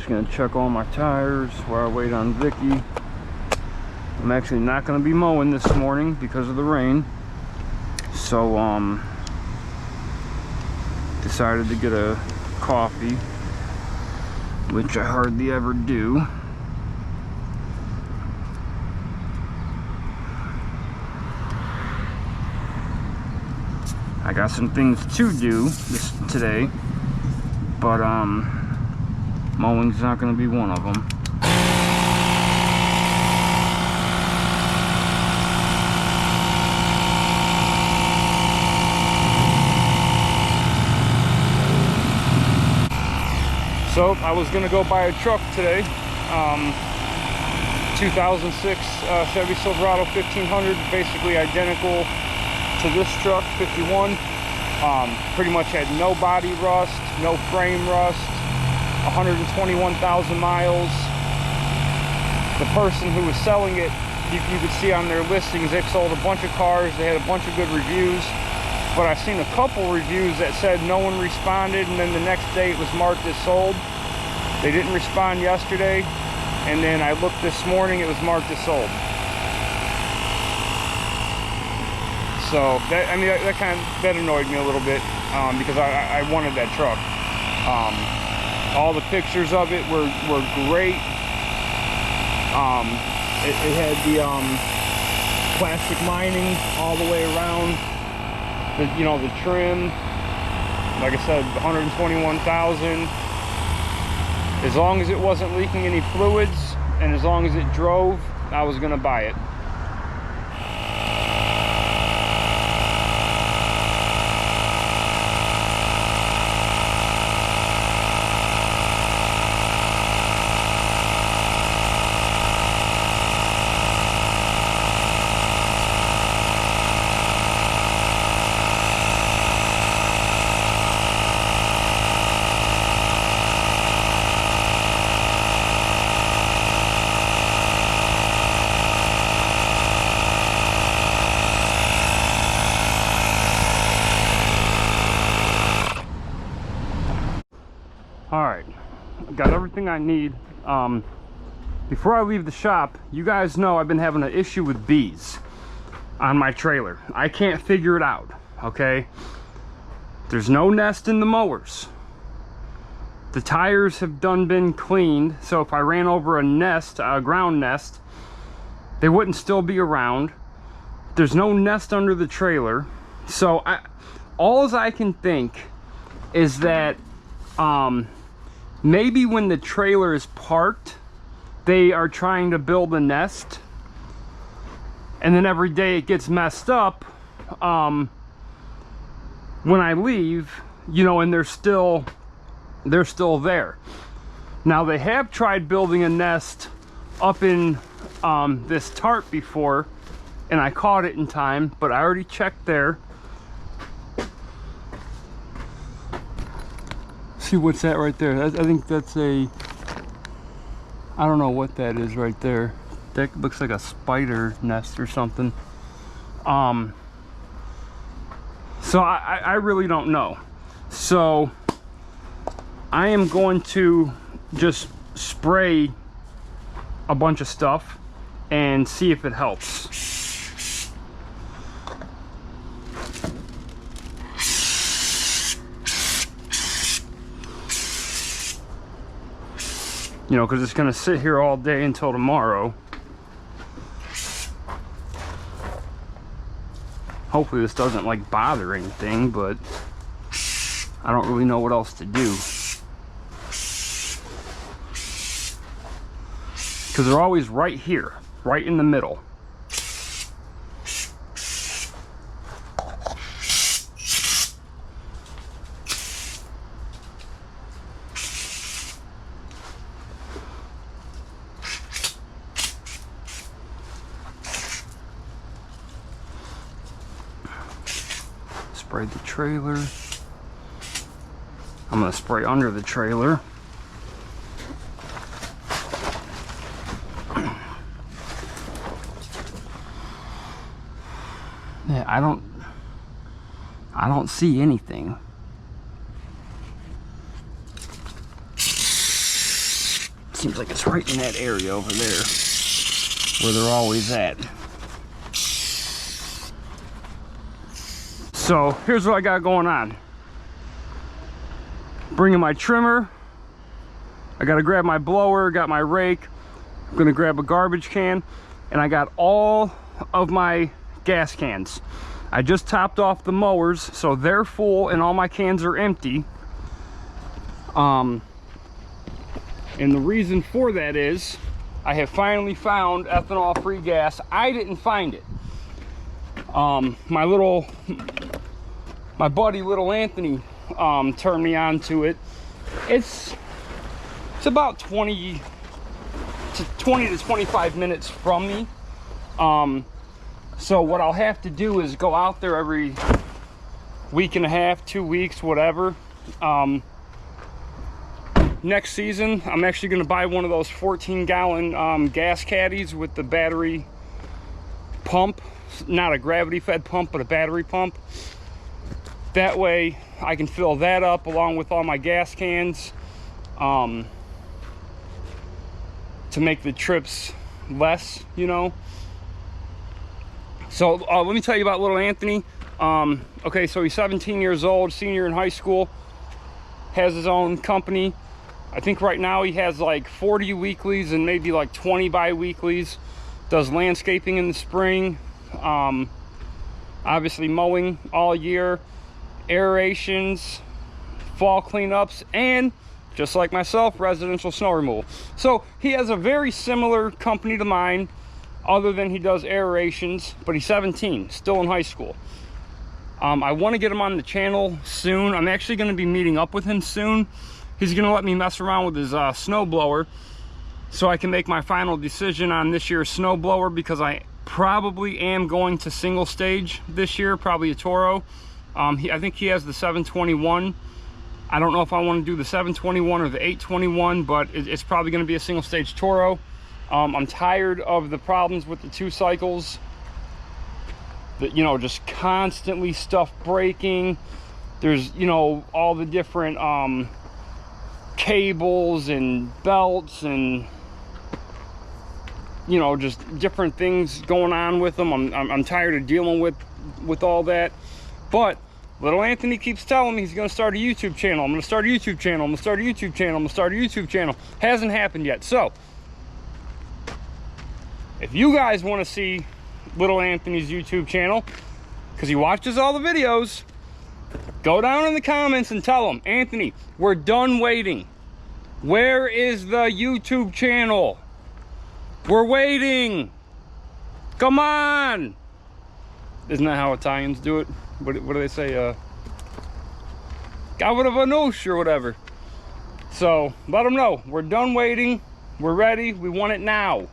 Just gonna check all my tires while I wait on Vicky. I'm actually not gonna be mowing this morning because of the rain. So decided to get a coffee, which I hardly ever do. I got some things to do today, but mowing's not going to be one of them. So I was going to go buy a truck today, 2006 Chevy Silverado 1500, basically identical to this truck, 51. Pretty much had no body rust, no frame rust, 121,000 miles. The person who was selling it, you could see on their listings, they've sold a bunch of cars, they had a bunch of good reviews, but I've seen a couple reviews that said no one responded, and then the next day it was marked as sold. They didn't respond yesterday, and then I looked this morning, it was marked as sold. So that, I mean, that annoyed me a little bit, because I wanted that truck. All the pictures of it were great. It had the plastic lining all the way around. The trim. Like I said, 121,000. As long as it wasn't leaking any fluids, and as long as it drove, I was gonna buy it. Alright, got everything I need. Before I leave the shop, you guys know I've been having an issue with bees on my trailer. I can't figure it out, okay? There's no nest in the mowers. The tires have been cleaned, so if I ran over a nest, a ground nest, they wouldn't still be around. There's no nest under the trailer. So all I can think is that maybe when the trailer is parked, they are trying to build a nest, and then every day it gets messed up when I leave, and they're still there. Now, they have tried building a nest up in this tarp before, and I caught it in time, but I already checked there. See what's that right there? I think that's I don't know what that is right there. That looks like a spider nest or something. So I really don't know. So I am going to just spray a bunch of stuff and see if it helps. Because it's going to sit here all day until tomorrow. Hopefully this doesn't bother anything, but I don't really know what else to do. Because they're always right here, right in the middle. Spray the trailer. I'm going to spray under the trailer. Yeah, I don't see anything. seems like it's right in that area over there where they're always at. So here's what I got going on. Bringing my trimmer. I gotta grab my blower, got my rake. I'm gonna grab a garbage can, and I got all of my gas cans. I just topped off the mowers, so they're full and all my cans are empty. And the reason for that is I have finally found ethanol-free gas. I didn't find it. My buddy Little Anthony turned me on to it. It's about 20 to 25 minutes from me. So what I'll have to do is go out there every week and a half, 2 weeks, whatever. Next season, I'm actually going to buy one of those 14-gallon gas caddies with the battery pump. Not a gravity-fed pump, but a battery pump. That way, I can fill that up along with all my gas cans to make the trips less, you know. So let me tell you about Little Anthony. Okay, so he's 17 years old, senior in high school, has his own company. I think right now he has like 40 weeklies and maybe like 20 bi-weeklies. Does landscaping in the spring, obviously mowing all year, aerations, fall cleanups, and just like myself, residential snow removal. So he has a very similar company to mine, other than he does aerations, but he's 17, still in high school. I want to get him on the channel soon. I'm actually going to be meeting up with him soon. He's going to let me mess around with his snow blower so I can make my final decision on this year's snow blower, because I probably am going to single stage this year, probably a Toro. I think he has the 721. I don't know if I want to do the 721 or the 821, but it's probably going to be a single stage Toro. I'm tired of the problems with the 2 cycles. That, you know, just constantly stuff breaking. There's, you know, all the different cables and belts and, you know, just different things going on with them. I'm tired of dealing with all that. But Little Anthony keeps telling me he's going to start a YouTube channel. I'm going to start a YouTube channel. I'm going to start a YouTube channel. I'm going to start a YouTube channel. Hasn't happened yet. So if you guys want to see Little Anthony's YouTube channel, because he watches all the videos, go down in the comments and tell him, Anthony, we're done waiting. Where is the YouTube channel? We're waiting. Come on. Isn't that how Italians do it? What do they say? Cavolo vanouche or whatever. So let them know we're done waiting. We're ready. We want it now.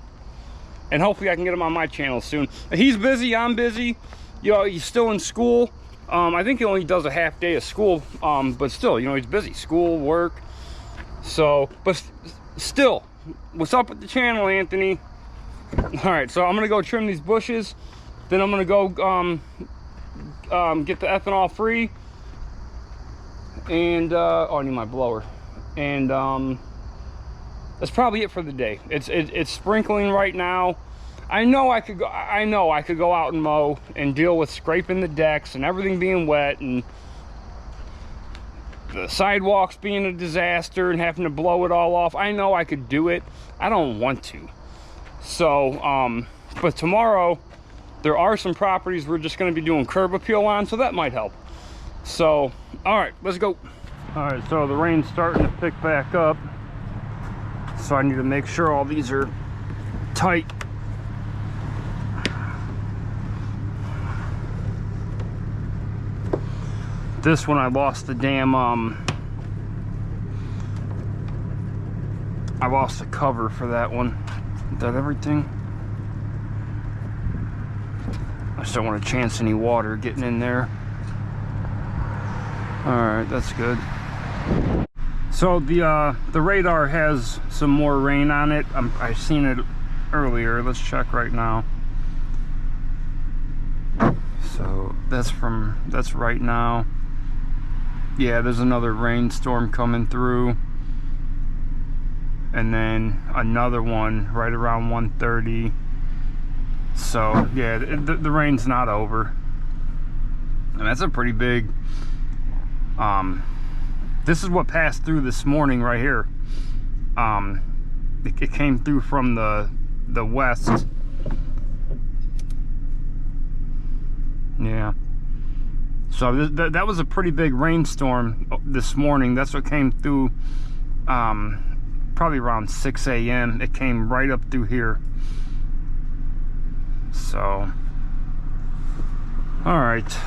And hopefully I can get him on my channel soon. He's busy. I'm busy. You know, he's still in school. I think he only does a half day of school. But still, you know, he's busy. School, work. So, but still, what's up with the channel, Anthony? All right, so I'm gonna go trim these bushes. Then I'm gonna go get the ethanol free. And oh, I need my blower. And that's probably it for the day. It's sprinkling right now. I know I could go out and mow and deal with scraping the decks and everything being wet and the sidewalks being a disaster and having to blow it all off. I know I could do it. I don't want to. So but tomorrow there are some properties we're just going to be doing curb appeal on, so that might help. So all right, let's go. All right, so the rain's starting to pick back up, so I need to make sure all these are tight. This one I lost the damn I lost the cover for that one. Is that everything? I just don't want to chance any water getting in there. Alright, that's good. So the radar has some more rain on it. I've seen it earlier. Let's check right now. So that's right now. Yeah, there's another rainstorm coming through. and then another one right around 1:30. So yeah, the rain's not over, and that's a pretty big. This is what passed through this morning right here. It came through from the west. Yeah. So that was a pretty big rainstorm this morning. That's what came through, probably around 6 a.m. It came right up through here. So, all right.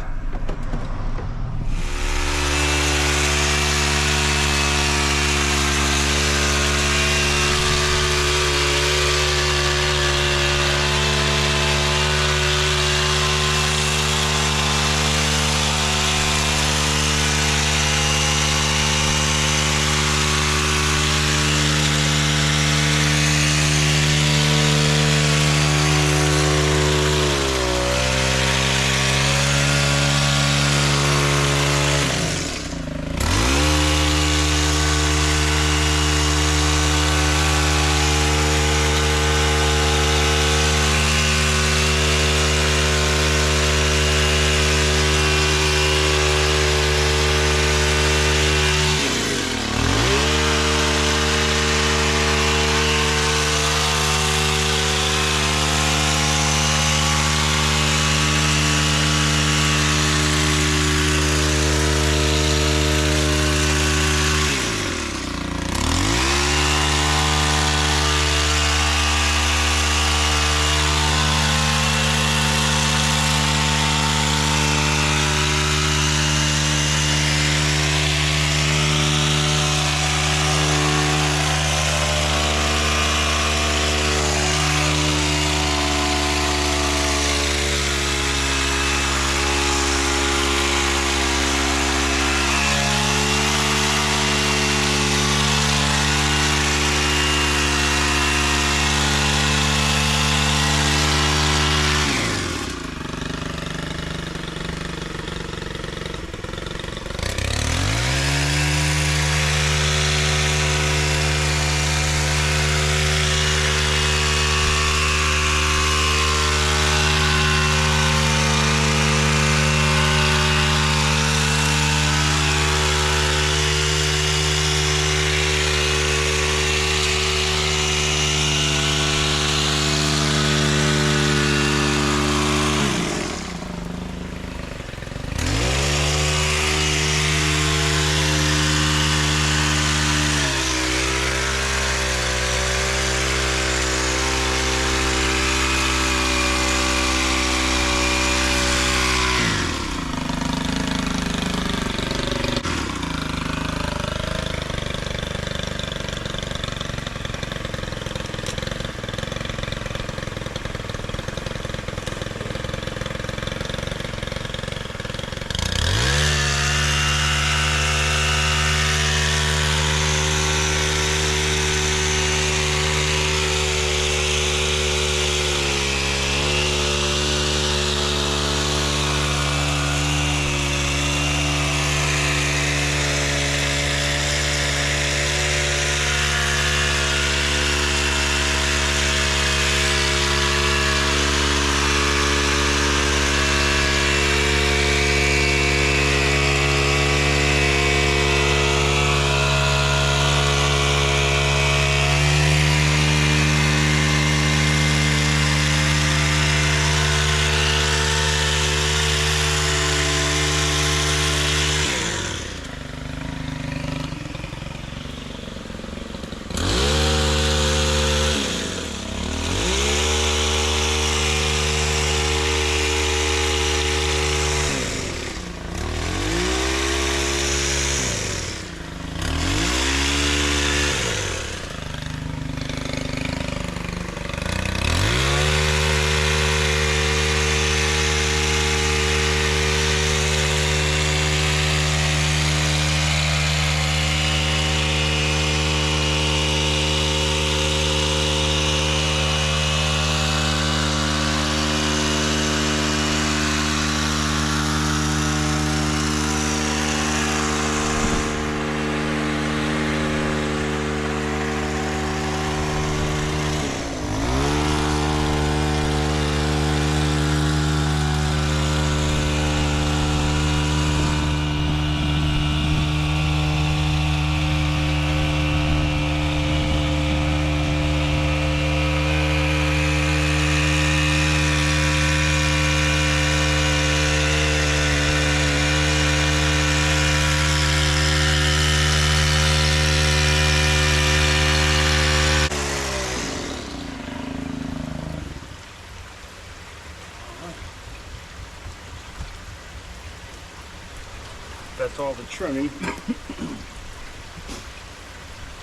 that's all the trimming.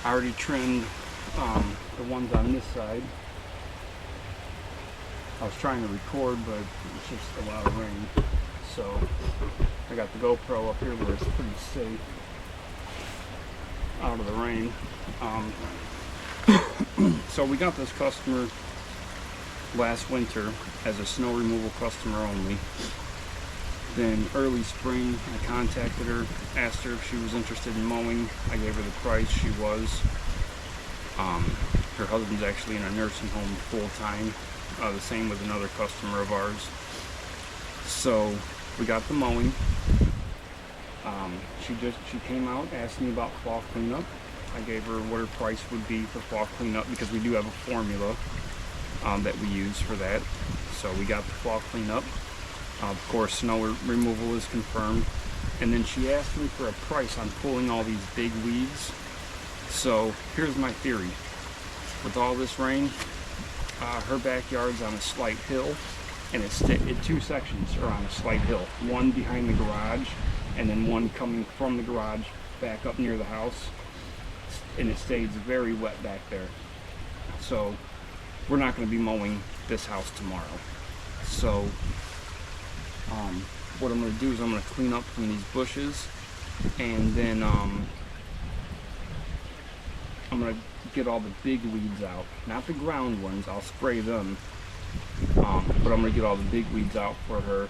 I already trimmed the ones on this side. I was trying to record, but it's just a lot of rain. So I got the GoPro up here where it's pretty safe out of the rain. So we got this customer last winter as a snow removal customer only. Then early spring, I contacted her, asked her if she was interested in mowing. I gave her the price. She was. Her husband's actually in a nursing home full-time. The same with another customer of ours. So we got the mowing. She came out, asked me about fall cleanup. I gave her what her price would be for fall cleanup because we do have a formula that we use for that. So we got the fall cleanup. Of course, snow removal is confirmed. And then she asked me for a price on pulling all these big weeds. So here's my theory. With all this rain, her backyard's on a slight hill, and it's two sections are on a slight hill. One behind the garage, and then one coming from the garage back up near the house. And it stays very wet back there. So we're not going to be mowing this house tomorrow. So what I'm going to do is I'm going to clean up from these bushes, and then I'm going to get all the big weeds out. Not the ground ones, I'll spray them. But I'm going to get all the big weeds out for her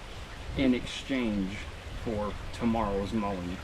in exchange for tomorrow's mowing.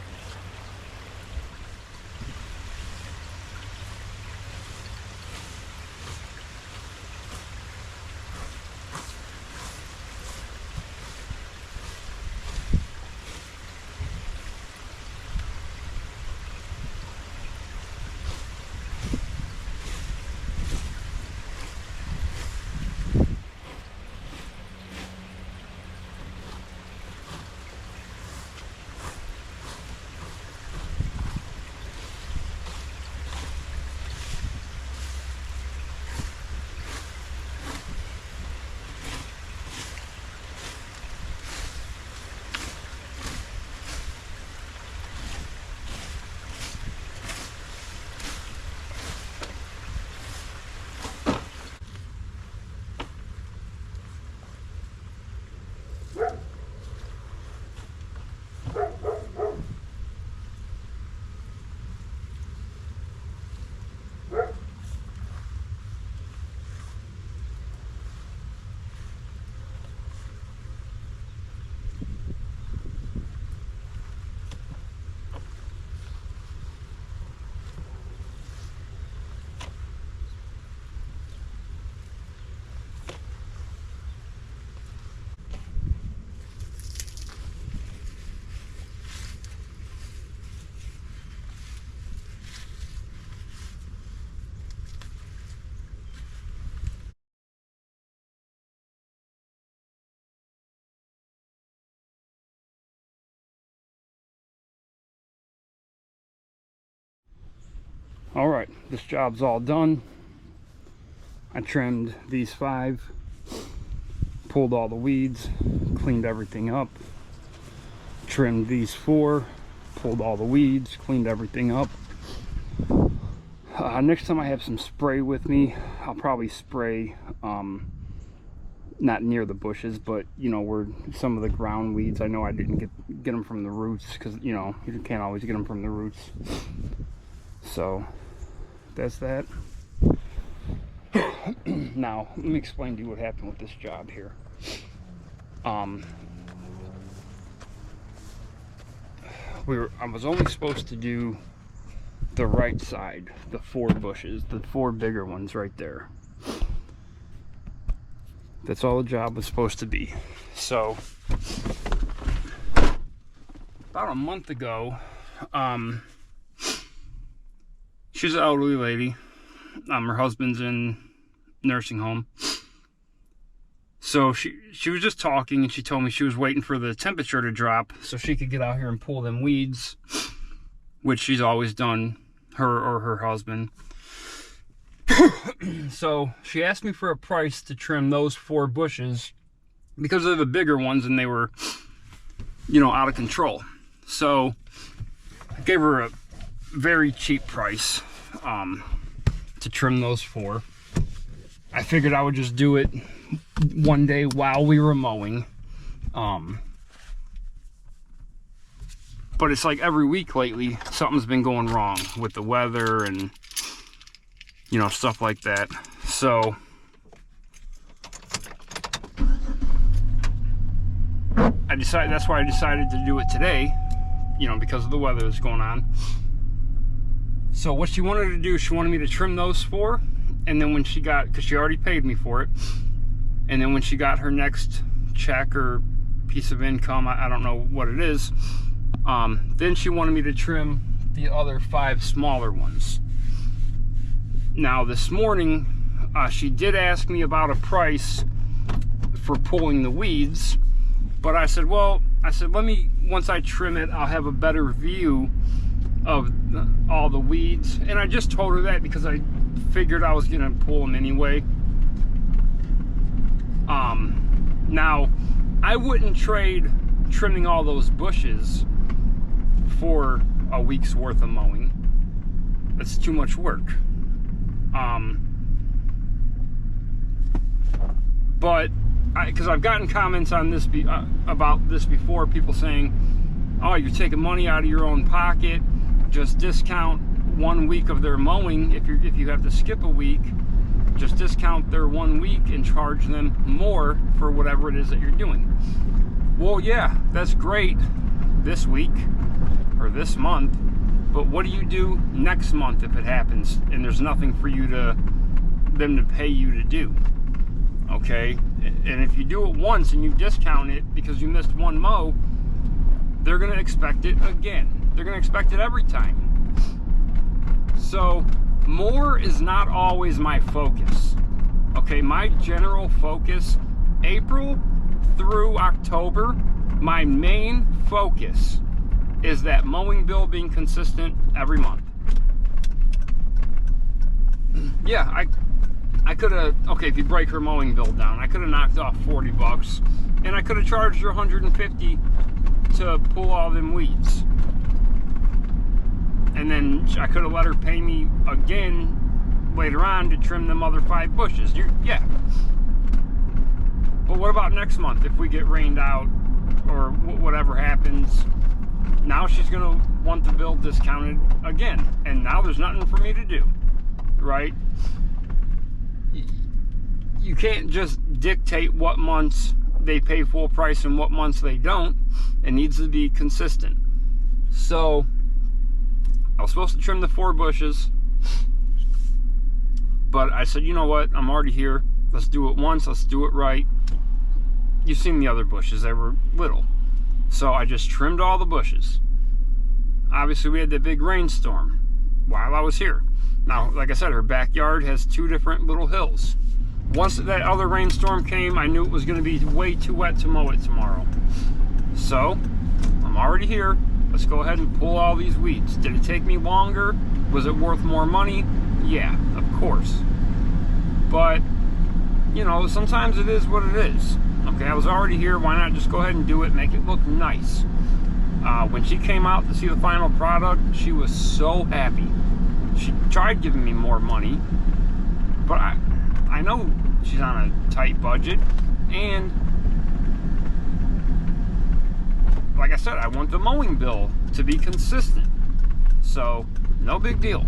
Alright, this job's all done. I trimmed these 5, pulled all the weeds, cleaned everything up. Trimmed these 4, pulled all the weeds, cleaned everything up. Next time I have some spray with me, I'll probably spray, not near the bushes, but you know, where some of the ground weeds, I know I didn't get them from the roots, because you know, you can't always get them from the roots. So that's that. Now let me explain to you what happened with this job here. I was only supposed to do the right side, the 4 bushes, the 4 bigger ones right there. That's all the job was supposed to be. So about a month ago, she's an elderly lady. Her husband's in nursing home. So she was just talking, and she told me she was waiting for the temperature to drop so she could get out here and pull them weeds, which she's always done, her or her husband. So she asked me for a price to trim those 4 bushes because they're the bigger ones and they were, you know, out of control. So I gave her a very cheap price to trim those for. I figured I would just do it one day while we were mowing. But it's like every week lately, something's been going wrong with the weather and, you know, stuff like that. So that's why I decided to do it today, you know, because of the weather that's going on. So what she wanted to do, she wanted me to trim those 4, and then when she got, because she already paid me for it, and then when she got her next check or piece of income, I don't know what it is, then she wanted me to trim the other 5 smaller ones. Now this morning, she did ask me about a price for pulling the weeds, but I said, well, let me, once I trim it, I'll have a better view of all the weeds. And I just told her that because I figured I was gonna pull them anyway. Now, I wouldn't trade trimming all those bushes for a week's worth of mowing. That's too much work. But because I've gotten comments on this about this before, people saying, oh, you're taking money out of your own pocket, just discount 1 week of their mowing. If you have to skip a week, just discount their 1 week and charge them more for whatever it is that you're doing. Well, yeah, that's great this week or this month, but what do you do next month if it happens and there's nothing for them to pay you to do? Okay, and if you do it once and you discount it because you missed 1 mow, they're going to expect it again. They're going to expect it every time. So more is not always my focus. Okay, my general focus, April through October, my main focus is that mowing bill being consistent every month. Yeah, I could have, okay, if you break her mowing bill down, I could have knocked off 40 bucks and I could have charged her 150 to pull all them weeds. And then I could have let her pay me again later on to trim them other 5 bushes. Yeah. But what about next month if we get rained out or whatever happens? Now she's gonna want the bill discounted again, and now there's nothing for me to do, right? You can't just dictate what months they pay full price and what months they don't. It needs to be consistent. So I was supposed to trim the 4 bushes, but I said, you know what, I'm already here, let's do it once, let's do it right. You've seen the other bushes, they were little, so I just trimmed all the bushes. Obviously we had that big rainstorm while I was here. Now, like I said, her backyard has 2 different little hills. Once that other rainstorm came, I knew it was going to be way too wet to mow it tomorrow. So, I'm already here. Let's go ahead and pull all these weeds. Did it take me longer? Was it worth more money? Yeah, of course. But, you know, sometimes it is what it is. Okay, I was already here. Why not just go ahead and do it, make it look nice? When she came out to see the final product, she was so happy. She tried giving me more money, but I know she's on a tight budget, and like I said, I want the mowing bill to be consistent. So, no big deal.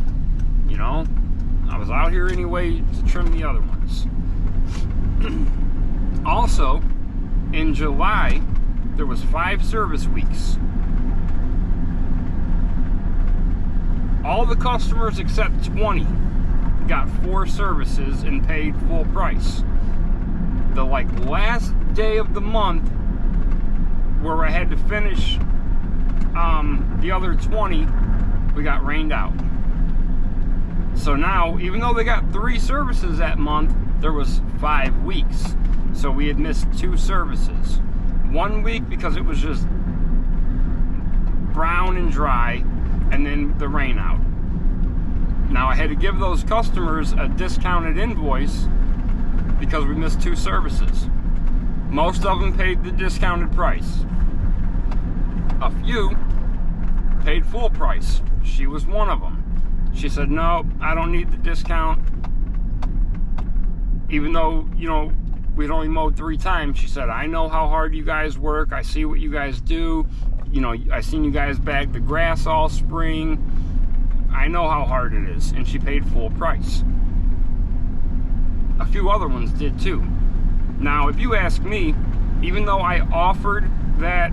You know, I was out here anyway to trim the other ones. Also, in July, there was 5 service weeks. All the customers except 20 got 4 services and paid full price. The last day of the month where I had to finish the other 20, we got rained out. So now, even though they got 3 services that month, there was 5 weeks. So we had missed 2 services. 1 week because it was just brown and dry, and then the rain out. Now I had to give those customers a discounted invoice because we missed 2 services. Most of them paid the discounted price. A few paid full price. She was one of them. She said, no, I don't need the discount. Even though, you know, we'd only mowed 3 times. She said, I know how hard you guys work. I see what you guys do. You know, I seen you guys bag the grass all spring. I know how hard it is. And she paid full price. A few other ones did too. Now, if you ask me, even though I offered that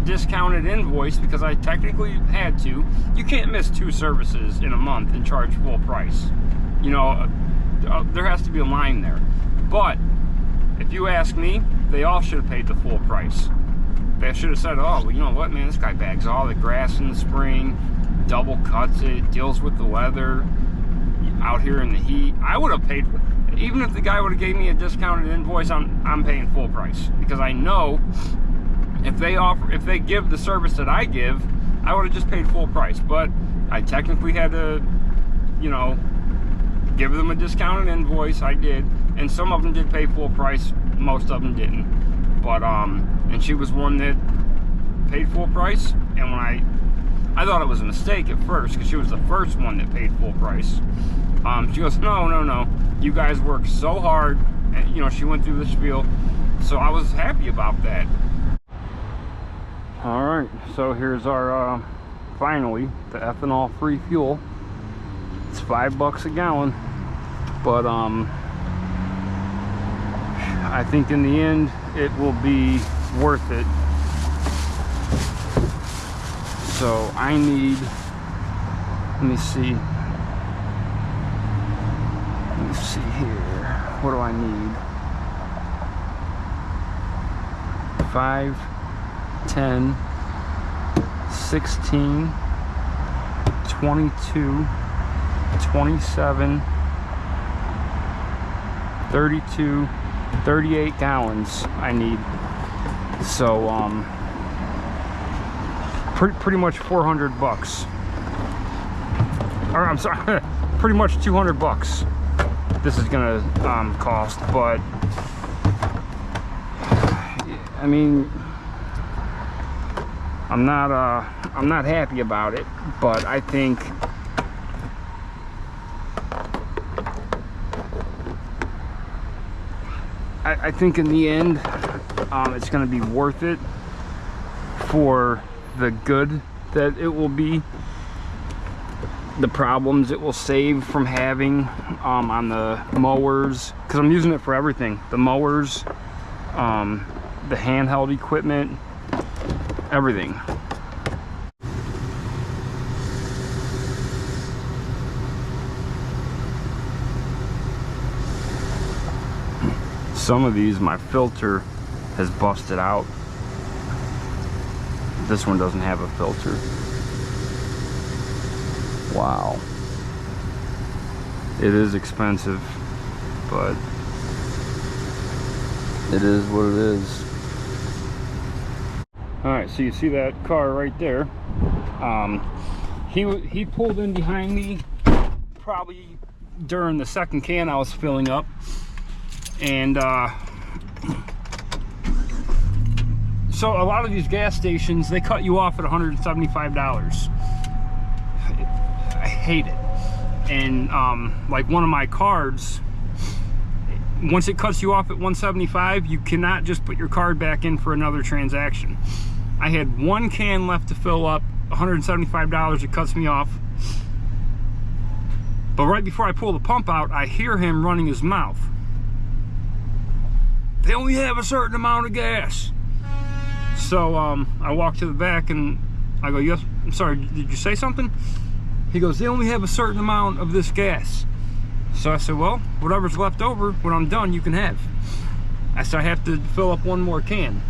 discounted invoice because I technically had to, you can't miss 2 services in a month and charge full price. You know, there has to be a line there. But if you ask me, they all should have paid the full price. They should have said, oh, well, you know what, man, this guy bags all the grass in the spring, double cuts it, deals with the weather, out here in the heat. I would have paid, even if the guy would have gave me a discounted invoice, I'm paying full price, because I know if they give the service that I give, I would have just paid full price. But I technically had to, you know, give them a discounted invoice. I did, and some of them did pay full price, most of them didn't. But and she was one that paid full price. And when I thought it was a mistake at first, because she was the first one that paid full price. She goes, no, you guys work so hard, and you know, she went through the spiel, so I was happy about that. All right, so here's our finally the ethanol free fuel. It's $5 a gallon, but I think in the end it will be worth it. So I need, let me see here, what do I need? 5, 10, 16, 22, 27, 32, 38 gallons I need. So pretty much $400, or I'm sorry, pretty much $200 this is gonna cost. But I mean, I'm not happy about it, but I think in the end it's going to be worth it for the good that it will be, the problems it will save from having on the mowers, because I'm using it for everything, the mowers, the handheld equipment, everything. Some of these, my filter has busted out. This one doesn't have a filter. Wow. It is expensive, but it is what it is. Alright, so you see that car right there. He pulled in behind me probably during the second can I was filling up. And so a lot of these gas stations, they cut you off at $175. I hate it. And like one of my cards, once it cuts you off at $175, you cannot just put your card back in for another transaction. I had 1 can left to fill up, $175, it cuts me off. But right before I pull the pump out, I hear him running his mouth. They only have a certain amount of gas. So I walk to the back and I go, yes, I'm sorry, did you say something? He goes, they only have a certain amount of this gas. So I said, well, whatever's left over when I'm done, you can have. I said, I have to fill up 1 more can.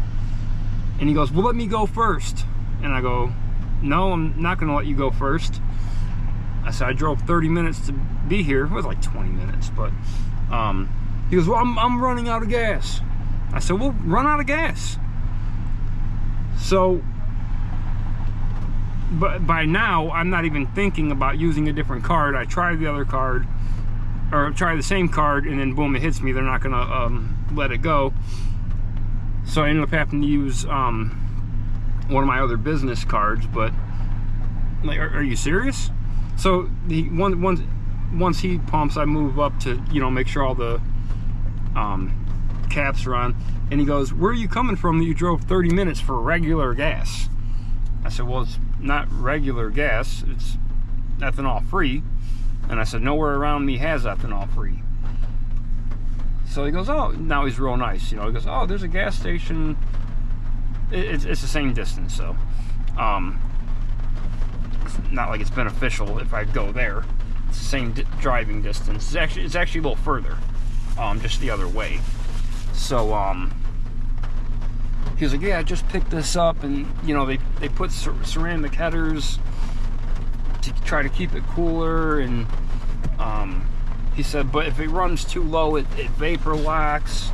And he goes, well, let me go first. And I go, no, I'm not gonna let you go first. I said, I drove 30 minutes to be here. It was like 20 minutes, but he goes, well, I'm running out of gas. I said, well, run out of gas. So, but by now, I'm not even thinking about using a different card. I tried the other card, or try the same card, and then boom, it hits me. They're not gonna let it go. So I ended up having to use one of my other business cards, but Like, are you serious? So once he pumps, I move up to, you know, make sure all the caps are on. And he goes, where are you coming from that you drove 30 minutes for regular gas? I said, well, it's not regular gas, it's ethanol free. And I said, nowhere around me has ethanol free. So he goes, oh, now he's real nice, you know. He goes, oh, there's a gas station. It's the same distance, so it's not like it's beneficial if I go there. It's the same driving distance. It's actually a little further, just the other way. So he was like, yeah, I just picked this up, and you know, they put ceramic headers to try to keep it cooler, and he said, but if it runs too low, it vapor locks.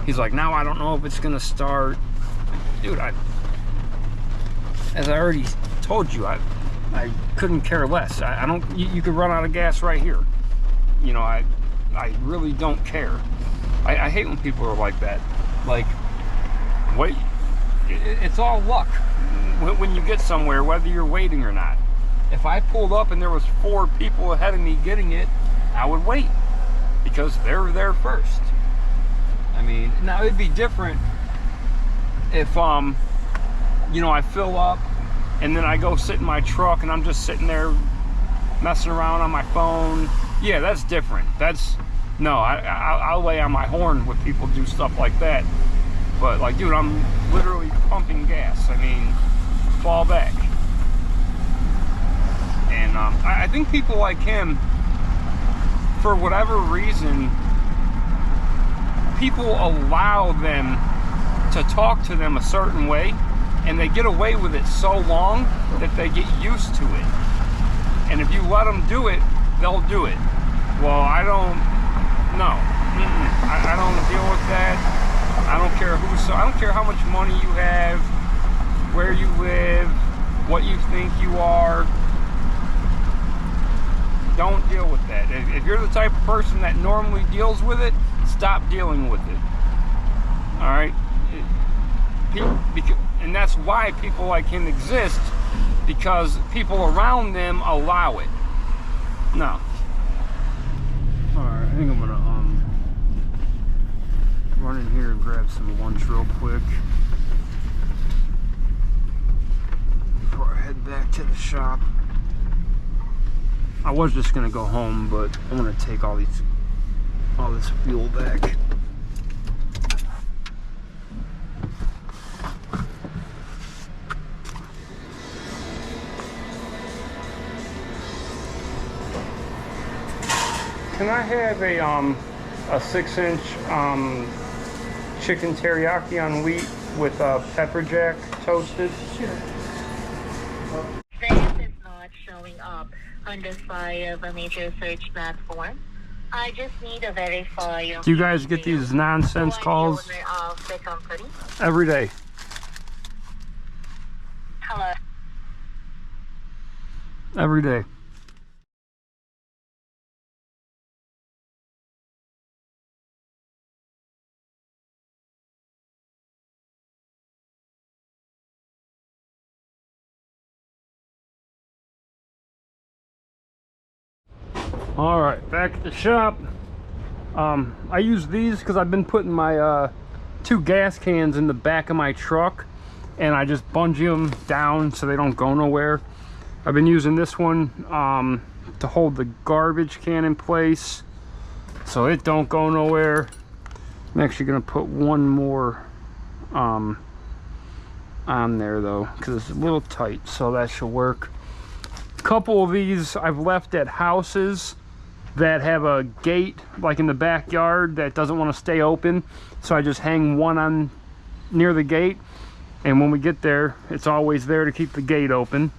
He's like, now I don't know if it's gonna start. Dude, as I already told you, I couldn't care less. I don't. You could run out of gas right here. You know, I really don't care. I hate when people are like that. Like, wait, it's all luck when you get somewhere, whether you're waiting or not. If I pulled up and there was 4 people ahead of me getting it, I would wait because they're there first. I mean, now it'd be different if you know, I fill up and then I go sit in my truck and I'm just sitting there messing around on my phone. Yeah, that's different. That's no, I'll lay on my horn when people do stuff like that. But like, dude, I'm literally pumping gas. I mean, fall back. And I think people like him, for whatever reason, people allow them to talk to them a certain way, and they get away with it so long that they get used to it. And if you let them do it, they'll do it. Well, I don't know. I don't deal with that. I don't care I don't care how much money you have, where you live, what you think you are. Don't deal with that. If you're the type of person that normally deals with it, stop dealing with it. All right? And that's why people like him exist, because people around them allow it. No. All right, I think I'm gonna run in here and grab some lunch real quick before I head back to the shop. I was just gonna go home, but I'm gonna take all this fuel back. Can I have a 6-inch chicken teriyaki on wheat with pepper jack toasted? Sure. This is not showing up on the file of a major search platform. I just need to verify. Do you guys get these nonsense calls? The owner of the company? Every day. Hello. Every day. All right, back at the shop. I use these because I've been putting my 2 gas cans in the back of my truck, and I just bungee them down so they don't go nowhere. I've been using this one to hold the garbage can in place so it don't go nowhere. I'm actually gonna put one more on there though, because it's a little tight, so that should work. A couple of these I've left at houses that have a gate like in the backyard that doesn't want to stay open, so I just hang one on near the gate, and when we get there it's always there to keep the gate open.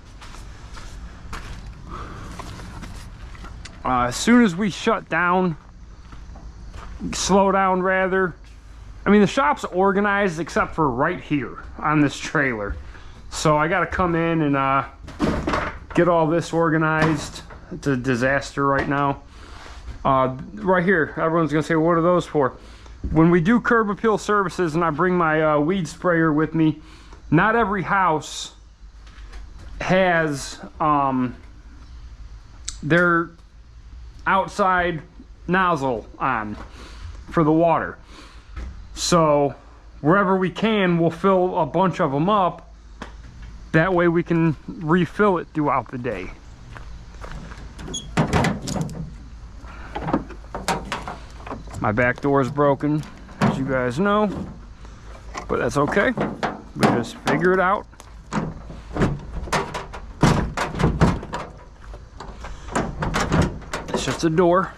As soon as we shut down, slow down rather, I mean the shop's organized except for right here on this trailer, so I got to come in and get all this organized. It's a disaster right now. Right here, everyone's gonna say, what are those for? When we do curb appeal services and I bring my weed sprayer with me, not every house has their outside nozzle on for the water. So wherever we can, we'll fill a bunch of them up. That way we can refill it throughout the day. My back door is broken, as you guys know, but that's okay. We just figure it out. It's just a door.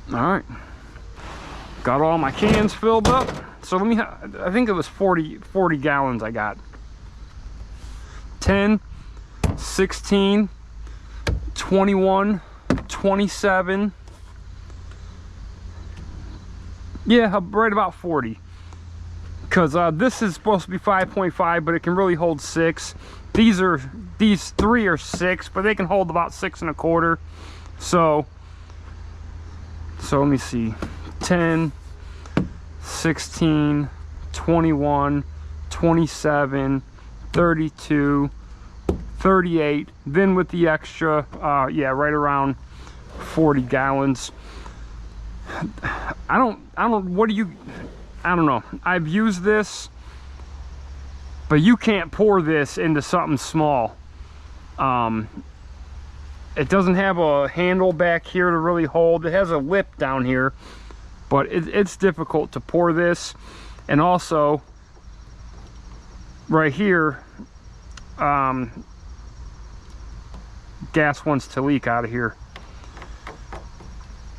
All right. Got all my cans filled up. So let me, I think it was 40 gallons I got. 10, 16, 21, 27. Yeah, right about 40. Because this is supposed to be 5.5, but it can really hold 6. These three are 6, but they can hold about 6 1/4. So let me see. 10, 16, 21, 27, 32, 38. Then with the extra, yeah, right around 40 gallons. I don't know. I've used this, but you can't pour this into something small. It doesn't have a handle back here to really hold. It has a lip down here, but it's difficult to pour this. And also right here, gas wants to leak out of here.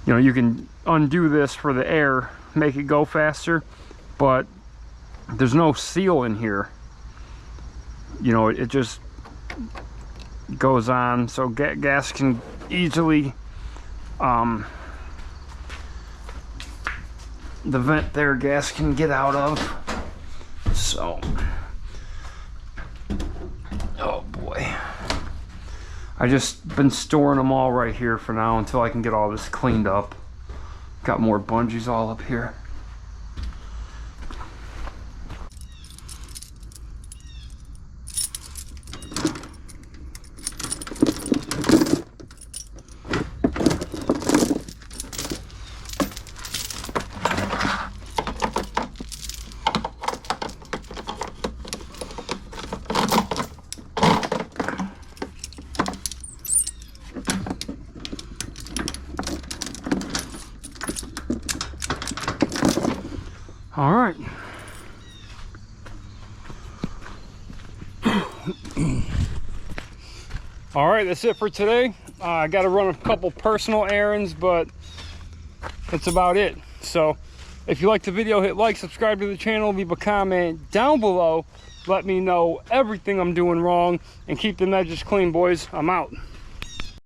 You know, you can undo this for the air, make it go faster, but there's no seal in here. You know, it just goes on, so gas can easily, the vent there, gas can get out of. So, oh boy. I just been storing them all right here for now until I can get all this cleaned up. Got more bungees all up here. All right. All right, that's it for today. I got to run a couple personal errands, but that's about it. So if you liked the video, hit like, subscribe to the channel, leave a comment down below. Let me know everything I'm doing wrong, and keep the edges clean, boys. I'm out.